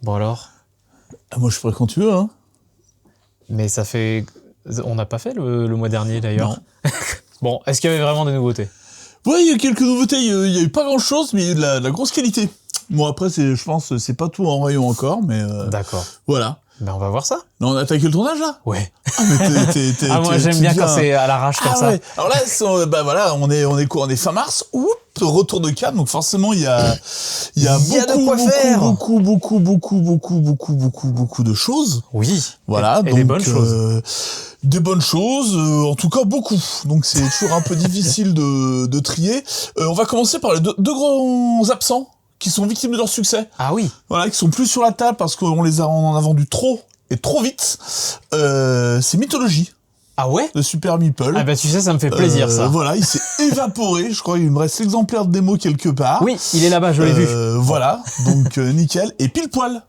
Bon alors? Ah, moi, je suis prêt quand tu veux, hein. Mais ça fait... On n'a pas fait le mois dernier, d'ailleurs. Non. Bon, est-ce qu'il y avait vraiment des nouveautés? Ouais, il y a quelques nouveautés, il y a eu pas grand-chose, mais il y a eu de la grosse qualité. Bon, après, je pense, c'est pas tout en rayon encore, mais D'accord. voilà. Ben, on va voir ça. Là, on a attaqué le tournage, là? Ouais. Ah, mais moi, j'aime bien quand c'est à l'arrache comme ça. Ouais. Alors là, bah voilà, on est quoi? On est fin mars. Oups, retour de Cannes, donc forcément, il y a beaucoup de choses. Oui. Voilà. Et donc, des bonnes choses. Des bonnes choses, en tout cas beaucoup. Donc c'est toujours un peu difficile de trier. On va commencer par les deux grands absents qui sont victimes de leur succès. Ah oui. Voilà, qui sont plus sur la table parce qu'on en a vendu trop et trop vite. C'est Mythologie. Ah ouais? De Super Meeple. Ah bah tu sais, ça me fait plaisir ça. Voilà, il s'est évaporé. Je crois qu'il me reste l'exemplaire de démo quelque part. Oui, il est là-bas, je l'ai vu. Voilà, donc nickel. Et pile poil.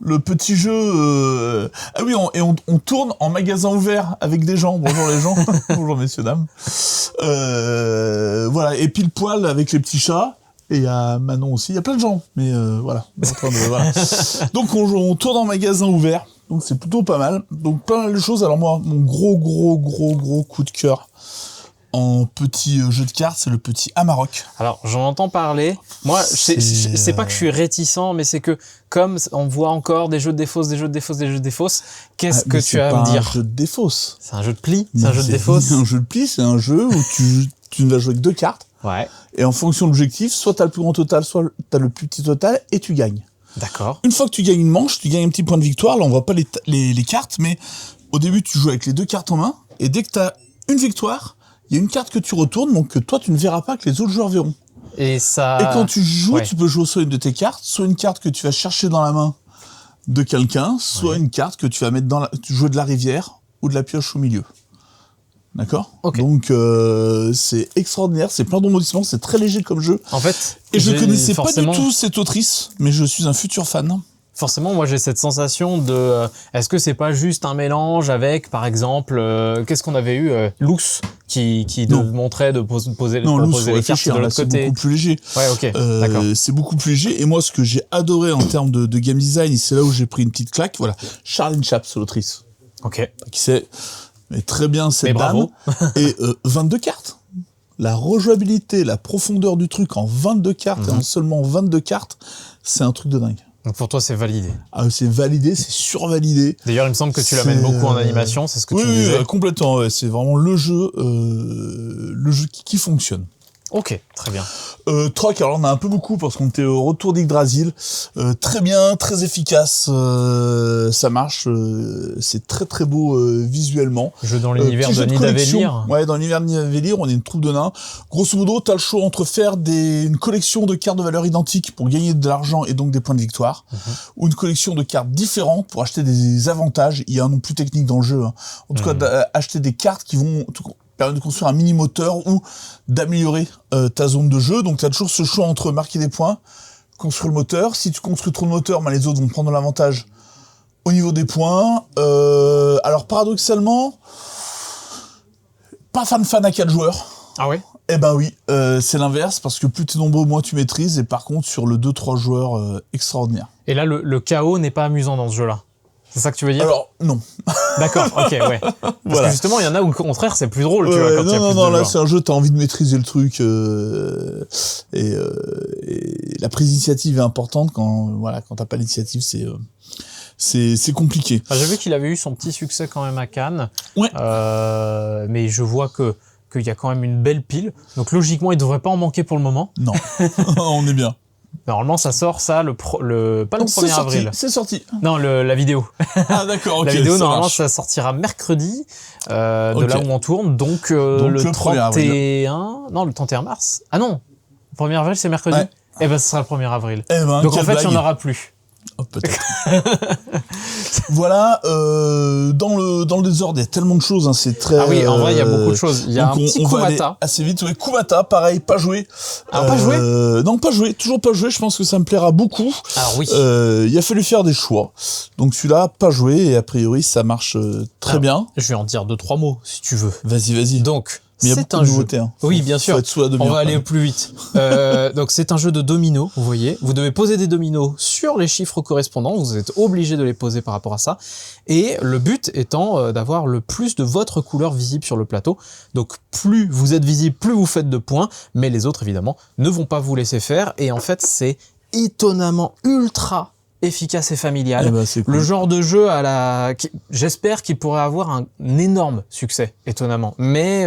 Le petit jeu... Ah oui, on tourne en magasin ouvert avec des gens. Bonjour les gens. Bonjour messieurs, dames. Voilà, et pile poil avec les petits chats. Et il y a Manon aussi. Il y a plein de gens. Mais voilà. Voilà. Donc on tourne en magasin ouvert. Donc c'est plutôt pas mal. Donc pas mal de choses. Alors moi, mon gros coup de cœur en petit jeu de cartes, c'est le petit Amarok. Alors, j'en entends parler. Moi, c'est pas que je suis réticent, mais c'est que, comme on voit encore des jeux de défausse, qu'est-ce que tu as à me dire? C'est un jeu de défausse. C'est un jeu de pli? C'est un jeu de défausse? C'est un jeu de pli, c'est un jeu où tu vas jouer avec 2 cartes. Ouais. Et en fonction de l'objectif, soit t'as le plus grand total, soit t'as le plus petit total, et tu gagnes. D'accord. Une fois que tu gagnes une manche, tu gagnes un petit point de victoire. Là, on voit pas les cartes, mais au début, tu joues avec les 2 cartes en main, et dès que t'as une victoire, il y a une carte que tu retournes, donc que toi, tu ne verras pas, que les autres joueurs verront. Et ça... Et quand tu joues, ouais. tu peux jouer soit une de tes cartes, soit une carte que tu vas chercher dans la main de quelqu'un, soit une carte que tu vas mettre tu joues de la rivière ou de la pioche au milieu. D'accord? Okay. Donc, c'est extraordinaire, c'est plein d'embondissements, c'est très léger comme jeu. En fait... Et je connaissais pas du tout cette autrice, mais je suis un futur fan. Forcément, moi, j'ai cette sensation de... est-ce que c'est pas juste un mélange avec, par exemple, qu'est-ce qu'on avait eu Lux, qui montrait de poser les cartes de l'autre côté. C'est beaucoup plus léger. Ouais, ok, d'accord. C'est beaucoup plus léger. Et moi, ce que j'ai adoré en termes de game design, et c'est là où j'ai pris une petite claque, voilà. Charlene Chaps, l'autrice. Ok. Qui sait, mais très bien cette dame. Et 22 cartes. La rejouabilité, la profondeur du truc en 22 cartes et en seulement 22 cartes, c'est un truc de dingue. Donc pour toi, c'est validé. Ah, c'est validé, c'est survalidé. D'ailleurs, il me semble que tu l'amènes beaucoup en animation, c'est ce que tu me disais. Oui, complètement. Ouais. C'est vraiment le jeu qui fonctionne. Ok, très bien. Troc, alors on a un peu beaucoup parce qu'on était au retour d'Yggdrasil. Très bien, très efficace, ça marche, c'est très très beau visuellement. Jeu dans l'univers de Nidavellir. Ouais, dans l'univers de Nidavellir, on est une troupe de nains. Grosso modo, t'as le choix entre faire une collection de cartes de valeur identique pour gagner de l'argent et donc des points de victoire, ou une collection de cartes différentes pour acheter des avantages. Il y a un nom plus technique dans le jeu. Hein. En tout cas, acheter des cartes qui vont permettre de construire un mini-moteur ou d'améliorer ta zone de jeu. Donc, tu as toujours ce choix entre marquer des points, construire le moteur. Si tu construis trop de moteur, les autres vont prendre l'avantage au niveau des points. Alors, paradoxalement, pas fan à 4 joueurs. Ah ouais? Eh ben oui, c'est l'inverse, parce que plus t'es nombreux, moins tu maîtrises. Et par contre, sur le 2-3 joueurs, extraordinaire. Et là, le chaos n'est pas amusant dans ce jeu-là. C'est ça que tu veux dire? Alors, non. D'accord, ok, ouais. Parce que justement, il y en a où, au contraire, c'est plus drôle, tu vois, quand il y a plus de là, joueurs. c'est un jeu, t'as envie de maîtriser le truc, et la prise d'initiative est importante quand t'as pas l'initiative, c'est compliqué. J'ai vu qu'il avait eu son petit succès quand même à Cannes. Ouais. Mais je vois qu'il y a quand même une belle pile. Donc, logiquement, il devrait pas en manquer pour le moment. Non. On est bien. Normalement, ça sort, pas le 1er avril. C'est sorti. Non, la vidéo. Ah, d'accord, ok. La vidéo, normalement, ça sortira mercredi, de là où on tourne. Donc le 31... Non, le 31 mars. Ah non, le 1er avril, c'est mercredi. Ouais. Eh ben, ce sera le 1er avril. Donc, en fait, il n'y en aura plus. Oh, peut-être. Voilà, dans le désordre, il y a tellement de choses, hein, c'est très... Ah oui, en vrai, il y a beaucoup de choses. Il y a un petit Kumata. Assez vite, ouais, Kumata, pareil, pas joué. Alors, pas joué? Non, pas joué, toujours pas joué, je pense que ça me plaira beaucoup. Alors oui. Il a fallu faire des choix. Donc celui-là, pas joué, et a priori, ça marche très bien. Je vais en dire 2-3 mots, si tu veux. Vas-y. Donc, Mais il y a beaucoup de nouveautés. Hein. Oui, bien sûr. On va aller plus vite. Donc c'est un jeu de dominos, vous voyez. Vous devez poser des dominos sur les chiffres correspondants. Vous êtes obligé de les poser par rapport à ça. Et le but étant d'avoir le plus de votre couleur visible sur le plateau. Donc plus vous êtes visible, plus vous faites de points. Mais les autres, évidemment, ne vont pas vous laisser faire. Et en fait, c'est étonnamment ultra efficace et familial. Eh ben, c'est cool. Le genre de jeu j'espère qu'il pourrait avoir un énorme succès, étonnamment. Mais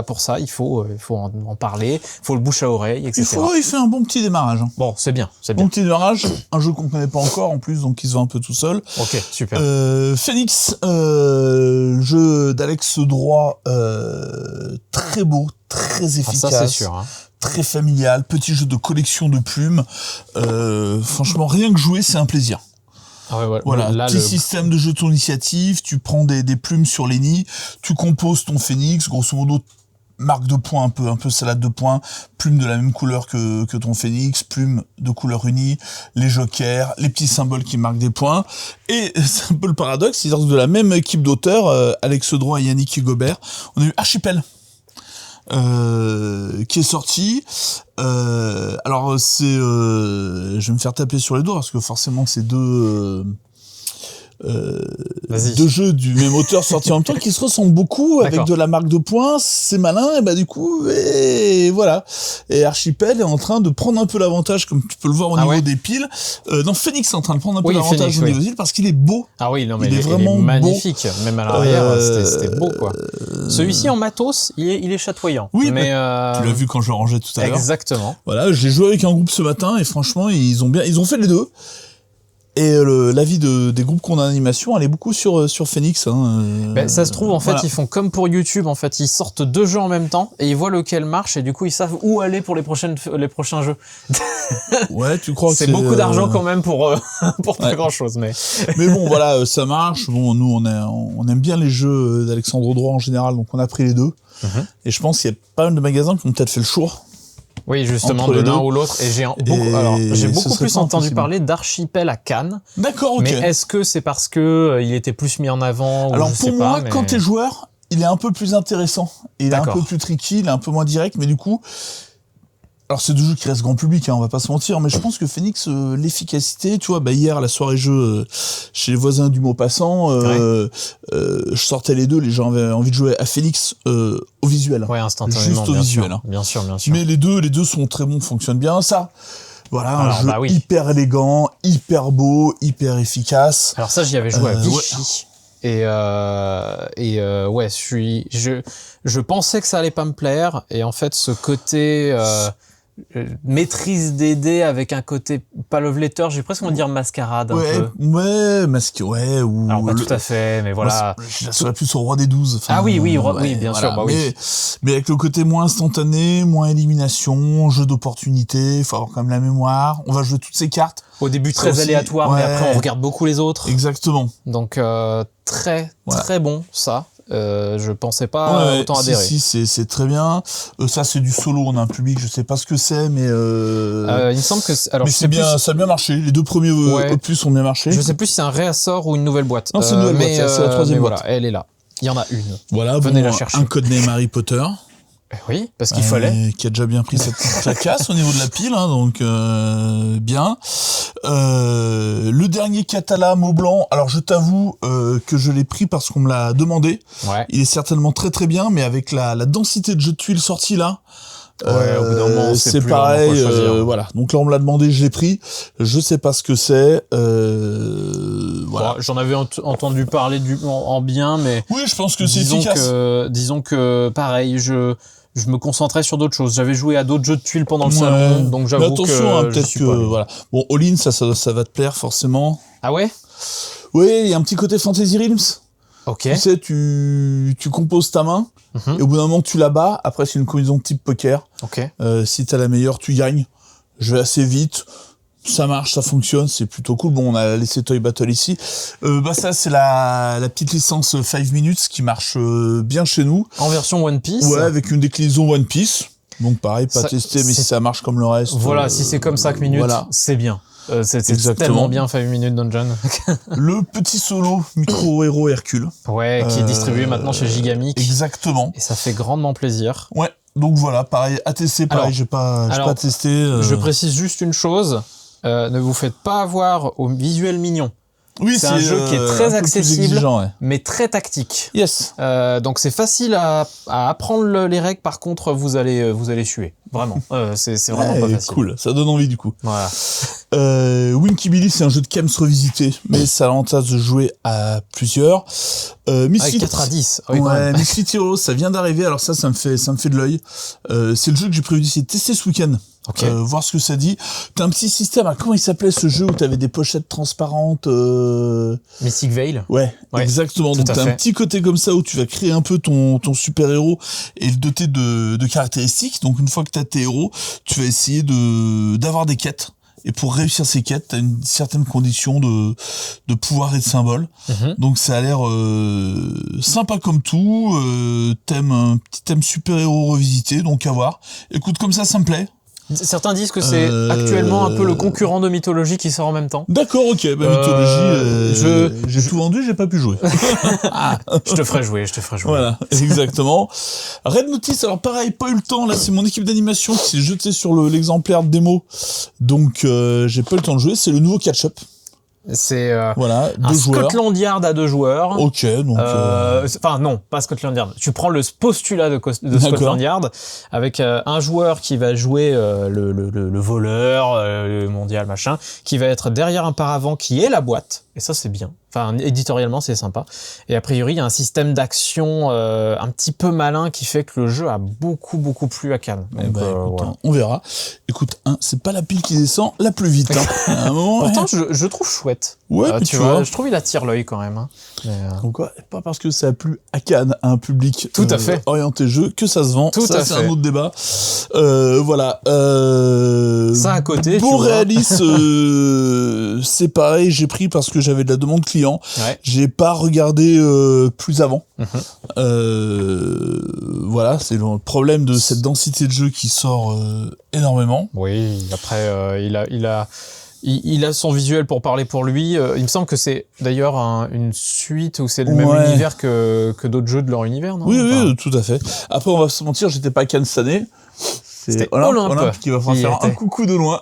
pour ça, il faut en parler, il faut le bouche à oreille, etc. Il fait un bon petit démarrage. Hein. Bon, c'est bien. Bon petit démarrage, un jeu qu'on connaît pas encore en plus, donc il se vend un peu tout seul. Ok, super. Phoenix, jeu d'Alex Droit, très beau, très efficace. Ça, c'est sûr. Hein. Très familial, petit jeu de collection de plumes. Franchement, rien que jouer, c'est un plaisir. Ah ouais, ouais. Voilà, là, petit système de jeu de ton initiative, tu prends des plumes sur les nids, tu composes ton phénix, grosso modo, marque de points, un peu salade de points, plumes de la même couleur que ton phénix, plumes de couleur unie, les jokers, les petits symboles qui marquent des points. Et c'est un peu le paradoxe, c'est-à-dire de la même équipe d'auteurs, Alex Droit et Yannick Gobert, on a eu Archipel. Qui est sorti. Alors je vais me faire taper sur les doigts parce que forcément c'est deux jeux du même auteur sortis en même temps qui se ressemblent beaucoup avec de la marque de points, c'est malin et du coup voilà. Et Archipel est en train de prendre un peu l'avantage comme tu peux le voir au niveau des piles. Non, Phoenix est en train de prendre un peu l'avantage au niveau des piles parce qu'il est beau. Ah oui, non mais il est vraiment magnifique, beau. Même à l'arrière, c'était beau quoi. Celui-ci en matos, il est chatoyant. Oui, mais tu l'as vu quand je le rangeais tout à l'heure. Exactement. Voilà, j'ai joué avec un groupe ce matin et franchement, ils ont fait les deux. Et l'avis des groupes qu'on a en animation, elle est beaucoup sur Phoenix. Hein, ça se trouve, en fait, ils font comme pour YouTube. En fait, ils sortent deux jeux en même temps et ils voient lequel marche et du coup, ils savent où aller pour les prochains jeux. Ouais, tu crois que c'est beaucoup d'argent quand même pour pas grand chose, mais. Mais bon, voilà, ça marche. Bon, nous, on aime bien les jeux d'Alexandre Droit en général, donc on a pris les deux. Et je pense qu'il y a pas mal de magasins qui ont peut-être fait le choix. Oui, justement, de l'un ou l'autre. Et j'ai beaucoup plus entendu parler d'Archipel à Cannes. D'accord, ok. Mais est-ce que c'est parce que il était plus mis en avant? Alors, pour moi, quand t'es joueur, il est un peu plus intéressant. Il est un peu plus tricky, il est un peu moins direct, mais du coup, alors c'est deux jeux qui restent grand public, hein, on va pas se mentir, mais je pense que Phoenix, l'efficacité, tu vois, hier à la soirée jeu chez les voisins du Maupassant, je sortais les deux, les gens avaient envie de jouer à Phoenix au visuel. Ouais, instantanément. Juste au visuel. Hein. Bien sûr. Mais les deux sont très bons, fonctionnent bien. Ça, voilà, un jeu hyper élégant, hyper beau, hyper efficace. Alors ça, j'y avais joué à Vichy. Ouais. Je pensais que ça allait pas me plaire, et en fait, ce côté maîtrise des dés avec un côté pas love letter, j'ai presque envie de dire mascarade un peu. Ouais, ou alors pas tout à fait, mais voilà. Moi, je la serais plus au roi des 12. Enfin, oui, bien sûr, mais avec le côté moins instantané, moins élimination, jeu d'opportunité, faut avoir quand même la mémoire. On va jouer toutes ces cartes. Au début très aléatoire, mais après on regarde beaucoup les autres. Exactement. Donc très bon ça. Je pensais pas autant adhérer. Si, c'est très bien. Ça, c'est du solo, on a un public, je sais pas ce que c'est, mais il me semble que alors mais ça a bien marché. Les deux premiers opus ont bien marché. Je sais plus si c'est un réassort ou une nouvelle boîte. Non, c'est une nouvelle boîte, c'est la troisième boîte. Voilà, elle est là. Il y en a une. Voilà, venez la chercher. Un codename Harry Potter. Oui, parce qu'il fallait. Qui a déjà bien pris cette jacasse au niveau de la pile, hein, donc bien. Le dernier Catala mot blanc, alors je t'avoue que je l'ai pris parce qu'on me l'a demandé. Ouais. Il est certainement très très bien, mais avec la densité de jeux de tuiles sortis là, au bout d'un moment, c'est pareil. Voilà. Donc là, on me l'a demandé, je l'ai pris. Je sais pas ce que c'est. Voilà. Bon, j'en avais entendu parler en bien, mais oui, je pense que c'est efficace. Disons que pareil, je me concentrais sur d'autres choses. J'avais joué à d'autres jeux de tuiles pendant le salon, donc j'avoue que attention, peut-être que voilà. Bon, All-in, ça va te plaire forcément. Ah ouais? Oui, il y a un petit côté Fantasy Realms. Ok. Tu sais, tu composes ta main, et au bout d'un moment tu la bats. Après, c'est une combinaison type poker. Ok. Si t'as la meilleure, tu gagnes. Je vais assez vite. Ça marche, ça fonctionne, c'est plutôt cool. Bon, on a laissé Toy Battle ici. Ça, c'est la petite licence 5 minutes qui marche bien chez nous. En version One Piece. Ouais, avec une déclinaison One Piece. Donc pareil, pas testé, mais si ça marche comme le reste. Voilà, si c'est comme 5 minutes, c'est bien. C'est tellement bien 5 Minute Dungeon. Le petit solo micro-héros Hercule. Ouais, qui est distribué maintenant chez Gigamic. Exactement. Et ça fait grandement plaisir. Ouais, donc voilà, pareil, à tester, pareil, j'ai pas testé. Je précise juste une chose, ne vous faites pas avoir au visuel mignon. Oui, c'est un jeu qui est très accessible, mais très tactique. Yes. Donc c'est facile à apprendre les règles. Par contre, vous allez suer. Vraiment. C'est vraiment pas facile. Cool. Ça donne envie du coup. Voilà. Winky Billy, c'est un jeu de Kems revisité, mais ça a l'avantage de jouer à plusieurs. Avec 4 à 10. Oui, ouais, Misfit Heroes, ça vient d'arriver. Alors ça me fait de l'œil. C'est le jeu que j'ai prévu d'essayer de tester ce week-end. Okay. Voir ce que ça dit. T'as un petit système, comment il s'appelait ce jeu où t'avais des pochettes transparentes Mystic Veil. Ouais, exactement. Donc t'as un petit côté comme ça où tu vas créer un peu ton super-héros et le doter de caractéristiques. Donc une fois que t'as tes héros, tu vas essayer d'avoir des quêtes. Et pour réussir ces quêtes, t'as une certaine condition de pouvoir et de symbole. Donc ça a l'air sympa comme tout. Un petit thème super-héros revisité, donc à voir. Écoute, comme ça me plaît. Certains disent que c'est actuellement un peu le concurrent de Mythologie qui sort en même temps. D'accord, ok. Mythologie, j'ai tout vendu, j'ai pas pu jouer. Je te ferai jouer. Voilà, exactement. Red Notice, alors pareil, pas eu le temps. Là, c'est mon équipe d'animation qui s'est jetée sur l'exemplaire de démo. Donc, j'ai pas eu le temps de jouer. C'est le nouveau catch-up. C'est voilà, un Scotland Yard à 2 joueurs. Ok, donc enfin non, pas Scotland Yard. Tu prends le postulat de Scotland Yard avec un joueur qui va jouer le voleur, le mondial machin, qui va être derrière un paravent qui est la boîte. Et ça c'est bien. Enfin éditorialement c'est sympa. Et a priori il y a un système d'action un petit peu malin qui fait que le jeu a beaucoup plu à Cannes. Donc, écoute, on verra. Écoute, c'est pas la pile qui descend la plus vite. À un moment, pourtant je trouve chouette. Ouais, tu vois, je trouve il attire l'œil quand même. Donc quoi, pas parce que ça a plu à Cannes à un public tout à fait orienté jeu que ça se vend. Tout ça à c'est fait. un autre débat. Voilà. Ça à côté. Borealis, c'est pareil, j'ai pris parce que j'avais de la demande client. Ouais. J'ai pas regardé plus avant. Voilà, c'est le problème de cette densité de jeu qui sort énormément. Oui, après il a son visuel pour parler pour lui. Il me semble que c'est d'ailleurs une suite où c'est le même univers que d'autres jeux de leur univers, non? Oui, tout à fait. Après, on va se mentir, j'étais pas à Cannes cette année. C'était Olympe qui va falloir faire un coucou de loin.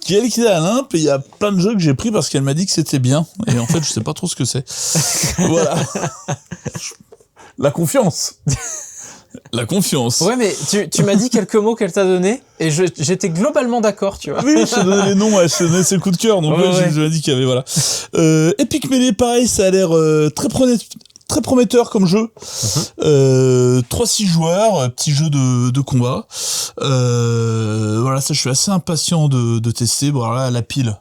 Qui est liquidé à Olympe, et il y a plein de jeux que j'ai pris parce qu'elle m'a dit que c'était bien. Et en fait, je sais pas trop ce que c'est. Voilà. La confiance. La confiance. Ouais, mais tu m'as dit quelques mots qu'elle t'a donné et j'étais globalement d'accord, tu vois. Oui, je te donnais les noms, je te donnais ses coups de cœur, donc je m'ai dit qu'il y avait, voilà. Epic Melee, pareil, ça a l'air très prometteur comme jeu. 3-6 joueurs, petit jeu de combat. Voilà, ça, je suis assez impatient de tester. Bon, alors là, la pile.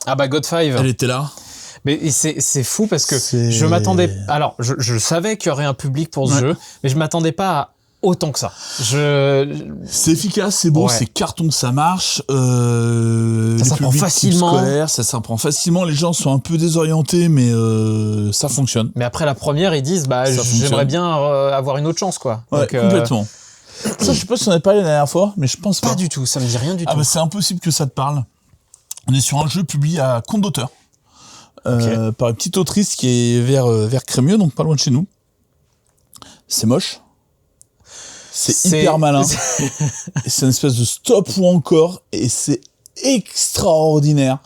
Ah bah, God 5. Elle était là. Mais c'est fou parce que je m'attendais... Alors, je savais qu'il y aurait un public pour ce jeu, mais je m'attendais pas à autant que ça. C'est efficace, c'est beau, c'est carton, ça marche. Ça s'apprend facilement. Ça s'apprend facilement. Les gens sont un peu désorientés, mais ça fonctionne. Mais après la première, ils disent, bah, j'aimerais bien avoir une autre chance, quoi. Ouais, donc, complètement. Ça, je sais pas si on avait parlé la dernière fois, mais je pense pas. Pas du tout, ça me dit rien du tout. Ah bah, c'est impossible que ça te parle. On est sur un jeu publié à compte d'auteur. Par une petite autrice qui est vers Crémieux, donc pas loin de chez nous. C'est moche. C'est hyper malin. C'est une espèce de stop ou encore, et c'est extraordinaire.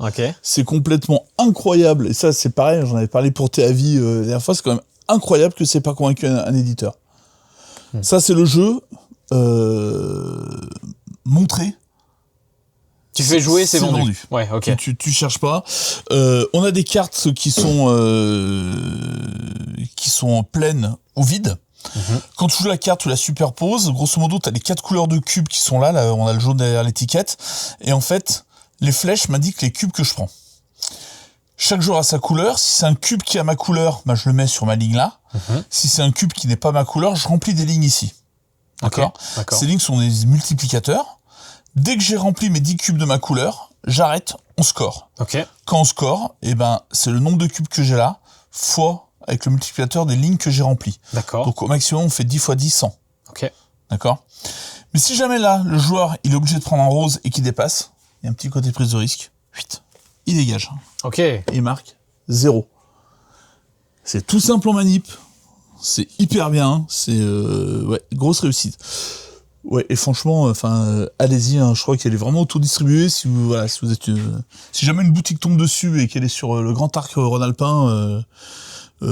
C'est complètement incroyable. Et ça, c'est pareil, j'en avais parlé pour tes avis la dernière fois, c'est quand même incroyable que c'est pas convaincu un éditeur. Ça, c'est le jeu montré. Tu fais jouer, c'est vendu. Ouais, ok. Tu cherches pas. On a des cartes qui sont pleines ou vides. Quand tu joues la carte, tu la superposes. Grosso modo, tu as les 4 couleurs de cubes qui sont là. On a le jaune derrière l'étiquette. Et en fait, les flèches m'indiquent les cubes que je prends. Chaque joueur a sa couleur. Si c'est un cube qui a ma couleur, bah, je le mets sur ma ligne là. Si c'est un cube qui n'est pas ma couleur, je remplis des lignes ici. D'accord. Ces lignes sont des multiplicateurs. Dès que j'ai rempli mes 10 cubes de ma couleur, j'arrête, on score. Quand on score, c'est le nombre de cubes que j'ai là, fois avec le multiplicateur des lignes que j'ai remplies. Donc au maximum, on fait 10 fois 10, 100. D'accord. Mais si jamais là, le joueur, il est obligé de prendre un rose et qu'il dépasse, il y a un petit côté prise de risque, Il dégage. Ok. Et il marque 0. C'est tout simple en manip. C'est hyper bien. C'est grosse réussite. Ouais, et franchement, allez-y. Hein, je crois qu'elle est vraiment auto-distribuée. Si vous êtes, si jamais une boutique tombe dessus et qu'elle est sur le Grand Arc Rhône-Alpin,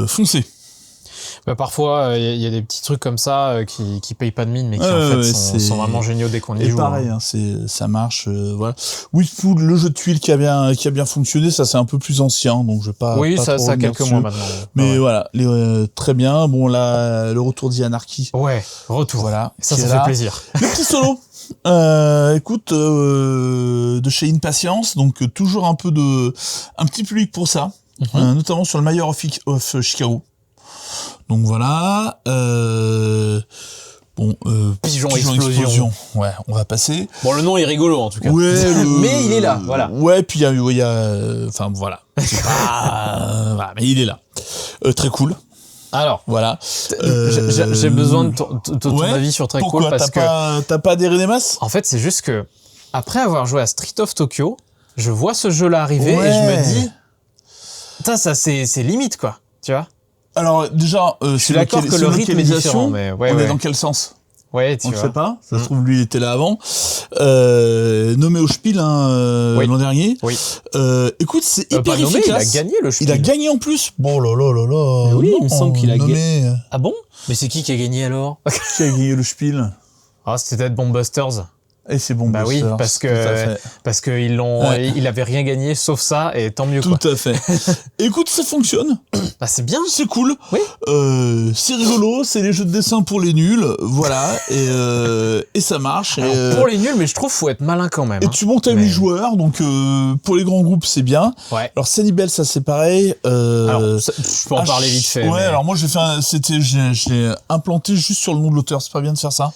foncez. Bah parfois, il y a des petits trucs comme ça qui payent pas de mine, mais qui en fait sont vraiment géniaux dès qu'on y joue. Pareil, hein, ça marche. Voilà. Whirlpool, le jeu de tuiles qui a bien fonctionné, ça c'est un peu plus ancien, donc je vais pas. Oui, pas ça a quelques mois maintenant. Mais voilà, très bien. Bon là, le retour d'Anarchy. Ouais, retour. Voilà, ça fait plaisir. Le petit solo. Écoute, de chez Impatience, donc toujours un petit public pour ça, notamment sur le Mayor of Chicago. Donc voilà, Pigeon Explosion. Ouais, on va passer. Bon, le nom est rigolo en tout cas. Ouais, mais il est là, voilà. Ouais, puis il y a voilà. C'est pas, voilà, mais il est là. Très cool. Alors, voilà. J'ai besoin de ton avis sur très cool parce que t'as pas adhéré des masses. En fait, c'est juste que après avoir joué à Street of Tokyo, je vois ce jeu-là arriver et je me dis, putain, ça c'est limite quoi, tu vois. Alors déjà, je suis d'accord que le rythme est différent, mais on est dans quel sens? Ouais, on ne sait pas. Ça se trouve lui il était là avant. Nommé au Spiel l'an dernier. Oui. Écoute, c'est hyper efficace. Il a gagné le Spiel. Il a gagné en plus. Bon là. Mais oui, il me semble qu'il a gagné. Ah bon? Mais c'est qui a gagné alors? Qui a gagné le Spiel? Ah, c'était peut-être Bombusters. Et c'est bon. Bah oui, parce que il avait rien gagné sauf ça et tant mieux quoi. Tout à fait. Écoute, ça fonctionne. Bah c'est bien, c'est cool. Oui. C'est rigolo, c'est les jeux de dessin pour les nuls, voilà, et ça marche. Alors, pour les nuls, mais je trouve faut être malin quand même. Et tu montes à 8 joueurs, donc pour les grands groupes c'est bien. Ouais. Alors Sanibel, ça c'est pareil. Alors je peux en parler vite fait. Ouais, alors moi j'ai implanté juste sur le nom de l'auteur, c'est pas bien de faire ça.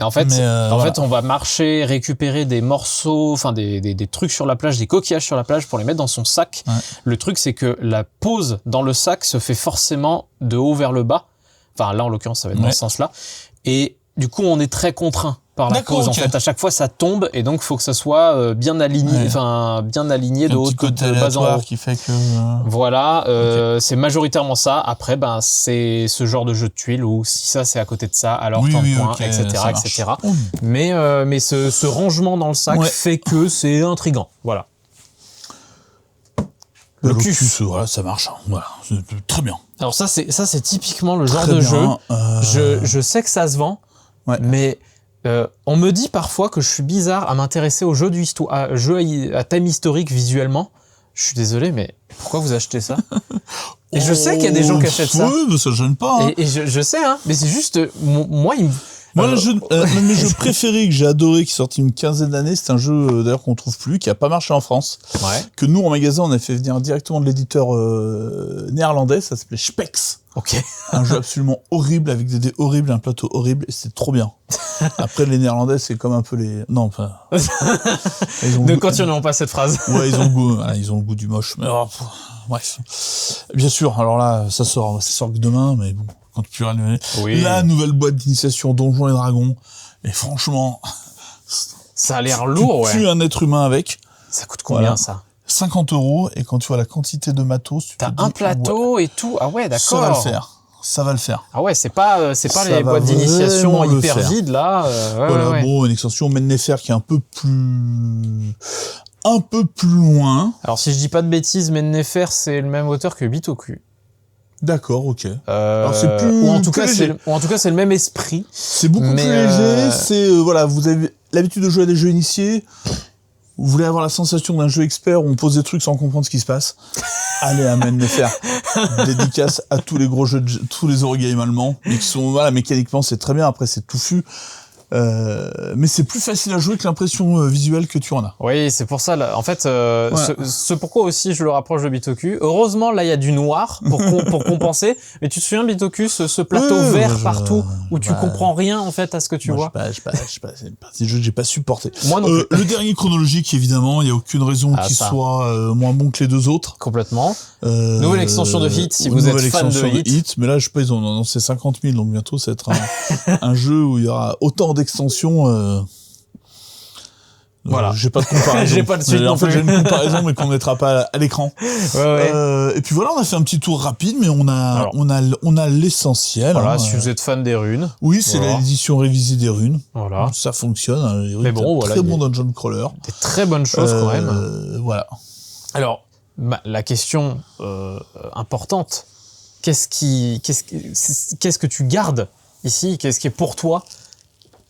En fait, on va marcher, récupérer des morceaux, enfin des trucs sur la plage, des coquillages sur la plage pour les mettre dans son sac. Ouais. Le truc, c'est que la pose dans le sac se fait forcément de haut vers le bas. Enfin, là, en l'occurrence, ça va être dans ce sens-là. Et du coup, on est très contraint par la pose. Okay. En fait, à chaque fois, ça tombe et donc, faut que ça soit bien aligné, bien aligné de haut de bas en haut. Qui fait que voilà, c'est majoritairement ça. Après, c'est ce genre de jeu de tuiles où si ça c'est à côté de ça, alors tant de points, etc. Mais ce rangement dans le sac fait que c'est intriguant. Voilà. Locus, voilà, ça marche. Voilà, c'est très bien. Alors ça c'est typiquement le genre de jeu. Je sais que ça se vend, mais on me dit parfois que je suis bizarre à m'intéresser aux jeux à thème historique visuellement. Je suis désolé, mais pourquoi vous achetez ça? Et je sais qu'il y a des gens qui achètent ça. Oui, mais ça gêne pas. Hein. Et je sais, hein, mais c'est juste moi le jeu, mes jeux préférés que j'ai adoré, qui est sorti une quinzaine d'années, c'est un jeu d'ailleurs qu'on trouve plus, qui a pas marché en France, que nous en magasin on a fait venir directement de l'éditeur néerlandais, ça s'appelait Spex. Ok. Un jeu absolument horrible avec des dés horribles, un plateau horrible, et c'est trop bien. Après les Néerlandais c'est comme un peu les ne continuons pas cette phrase. Ouais, ils ont le goût du moche. Mais bref. Bien sûr, alors là ça sort demain, mais bon. Quand tu la nouvelle boîte d'initiation Donjons et Dragons, et franchement, ça a l'air lourd, tu tues un être humain avec. Ça coûte combien ça? 50 €, et quand tu vois la quantité de matos, t'as un plateau et tout. Ah ouais, d'accord. Ça va le faire. Ah ouais, c'est pas les boîtes d'initiation hyper vides là. Bon, une extension Mennefer qui est un peu plus loin. Alors si je dis pas de bêtises, Mennefer c'est le même auteur que Bitoku. D'accord, ok. Alors c'est plus ou en tout cas c'est le même esprit. C'est beaucoup plus léger. C'est vous avez l'habitude de jouer à des jeux initiés. Vous voulez avoir la sensation d'un jeu expert où on pose des trucs sans comprendre ce qui se passe. Allez, Mennefer. Dédicace à tous les gros jeux, tous les Eurogames allemands, mais qui sont mécaniquement c'est très bien. Après c'est touffu. Mais c'est plus facile à jouer que l'impression visuelle que tu en as. Oui, c'est pour ça. Là, en fait, c'est pourquoi aussi je le rapproche de Bitoku. Heureusement, là, il y a du noir pour compenser. Mais tu te souviens, Bitoku, ce plateau vert partout où tu comprends rien en fait à ce que tu vois. Je sais pas. C'est une partie du jeu que j'ai pas supporté. Moi non plus. Le dernier chronologique, évidemment, il y a aucune raison qu'il soit moins bon que les deux autres. Complètement. Nouvelle extension de Hit, si vous êtes fan de Hit. Mais là, je sais pas, ils ont annoncé 50 000, donc bientôt, ça va être un jeu où il y aura autant d'extensions. Voilà. J'ai pas de comparaison. J'ai pas de suite en fait, j'ai une comparaison, mais qu'on mettra pas à l'écran. Ouais. Et puis voilà, on a fait un petit tour rapide, mais on a l'essentiel. Voilà, si vous êtes fan des runes. Oui, c'est l'édition révisée des runes. Voilà. Ça fonctionne. Hein, les runes, mais bon, très bon dungeon crawler. Des très bonnes choses quand même. Voilà. Alors, la question importante, qu'est-ce que tu gardes ici? Qu'est-ce qui est pour toi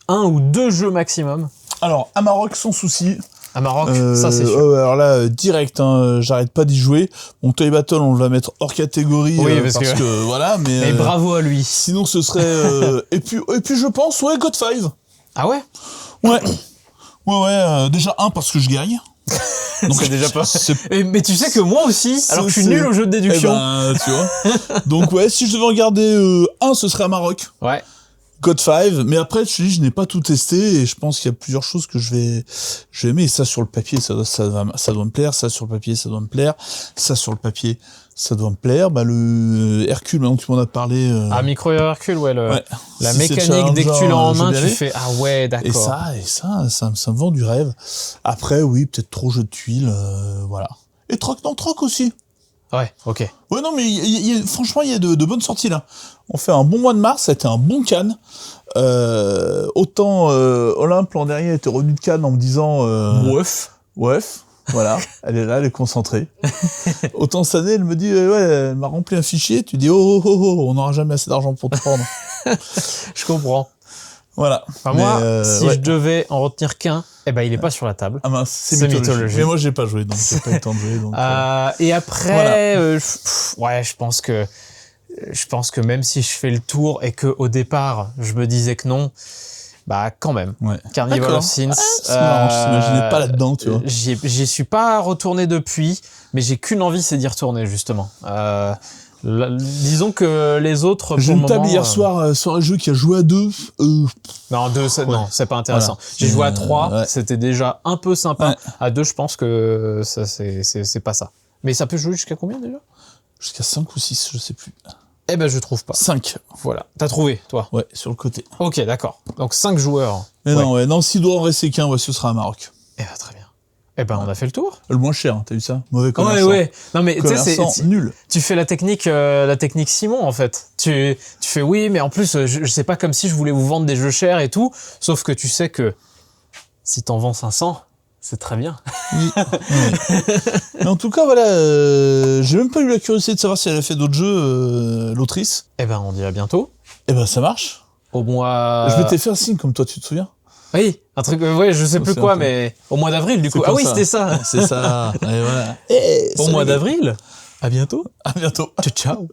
1 ou 2 jeux maximum? Alors, Amarok, sans souci. Amarok, ça c'est sûr. Alors là, direct, hein, j'arrête pas d'y jouer. Mon Toy Battle, on va mettre hors catégorie parce que voilà, mais. Et bravo à lui. Sinon, ce serait. et puis, je pense, God 5. Ah ouais? Ouais. Déjà parce que je gagne. Donc c'est déjà pas. Mais tu sais que moi aussi, alors que je suis nul au jeu de déduction. Tu vois. Donc ouais, si je devais en garder un, ce serait Amarok. Ouais. God 5, mais après, je n'ai pas tout testé et je pense qu'il y a plusieurs choses que je vais aimer. Et ça, sur le papier, ça doit me plaire. Ça, sur le papier, ça doit me plaire. Ça, sur le papier, ça doit me plaire. Bah, le Hercule, maintenant que tu m'en as parlé. Micro Hercule, la mécanique, dès que tu l'as en main, tu fais, ah ouais, d'accord. Et ça me vend du rêve. Après, oui, peut-être trop jeu de tuiles, voilà. Et Troc aussi. Ouais, ok. Ouais, non, mais franchement, il y a de bonnes sorties, là. On fait un bon mois de mars, ça a été un bon Cannes. Autant Olympe, l'an dernier, était revenu de Cannes en me disant... Weuf, voilà. Elle est là, elle est concentrée. Autant cette année, elle me dit, elle m'a rempli un fichier. Tu dis, oh, on n'aura jamais assez d'argent pour te prendre. Je comprends. Voilà. Enfin, moi, si je devais en retenir qu'un, il est pas sur la table. Ah mince, c'est mythologie. Mais moi, j'ai pas joué, donc j'ai pas eu le temps de jouer. Donc, et après, voilà. Je pense que même si je fais le tour et que au départ, je me disais que non, quand même. Ouais. Carnival of Sins. C'est marrant, je m'imaginais pas là-dedans, tu vois. J'y suis pas retourné depuis, mais j'ai qu'une envie, c'est d'y retourner, justement. Disons que les autres, j'ai une table hier soir sur un jeu qui a joué à 2. Non, 2, non, c'est pas intéressant. Voilà. J'ai joué à 3, c'était déjà un peu sympa. Ouais. À 2, je pense que ça, c'est pas ça. Mais ça peut jouer jusqu'à combien déjà? Jusqu'à 5 ou 6, je sais plus. Je trouve pas. 5. Voilà. T'as trouvé, toi? Ouais, sur le côté. Ok, d'accord. Donc 5 joueurs. Mais non, s'il doit en rester qu'un, ce sera un Maroc. Très bien. On a fait le tour. Le moins cher, t'as vu ça? Mauvais commerçant. Ouais. Non, mais tu sais, c'est nul. Tu fais la technique Simon, en fait. Tu fais oui, mais en plus, je sais pas comme si je voulais vous vendre des jeux chers et tout. Sauf que tu sais que si t'en vends 500, c'est très bien. Oui. Mais en tout cas, voilà, j'ai même pas eu la curiosité de savoir si elle a fait d'autres jeux, l'autrice. On dit à bientôt. Ça marche. Au mois... Je m'étais fait un signe comme toi, tu te souviens? Oui, un truc, je sais plus quoi, mais au mois d'avril, du coup. Ah oui, c'était ça. C'est ça. Et voilà. Au mois d'avril. À bientôt. À bientôt. Ciao.